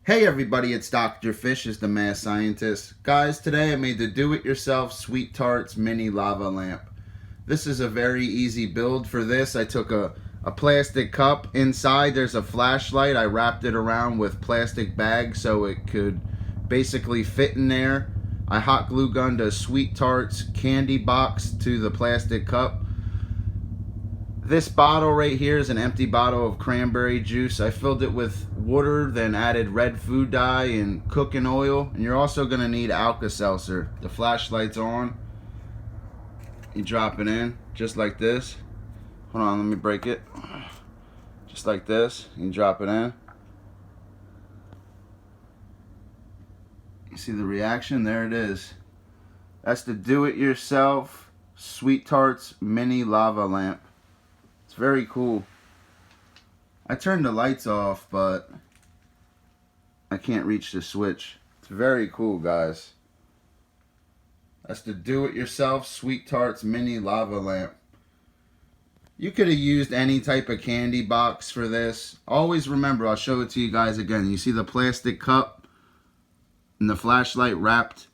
Hey everybody, it's Dr. Fish is the Mad Scientist. Guys, today I made the do-it-yourself SweetTarts mini lava lamp. This is a very easy build for this. I took a plastic cup. Inside there's a flashlight. I wrapped it around with plastic bags so it could basically fit in there. I hot glue gunned a SweetTarts candy box to the plastic cup. This bottle right here is an empty bottle of cranberry juice. I filled it with water, then added red food dye and cooking oil. And you're also going to need Alka-Seltzer. The flashlight's on. You drop it in just like this. Hold on, let me break it. Just like this. You drop it in. You see the reaction? There it is. That's the do-it-yourself SweetTarts mini lava lamp. It's very cool. I turned the lights off, but I can't reach the switch. It's very cool, guys. That's the do-it-yourself SweetTarts mini lava lamp. You could have used any type of candy box for this. Always remember, I'll show it to you guys again. You see the plastic cup and the flashlight wrapped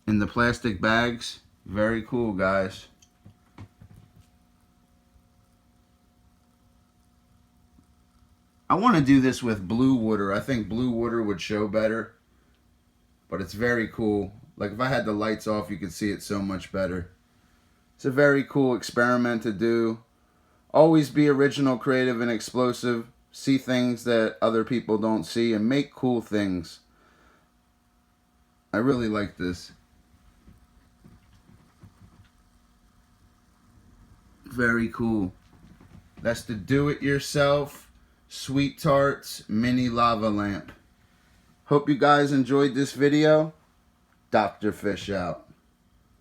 in the plastic bags? Very cool, guys. I want to do this with blue water. I think blue water would show better. But it's very cool. Like if I had the lights off, you could see it so much better. It's a very cool experiment to do. Always be original, creative, and explosive. See things that other people don't see and make cool things. I really like this. Very cool. That's the do-it-yourself SweetTarts mini lava lamp. Hope you guys enjoyed this video. Dr. Fish out.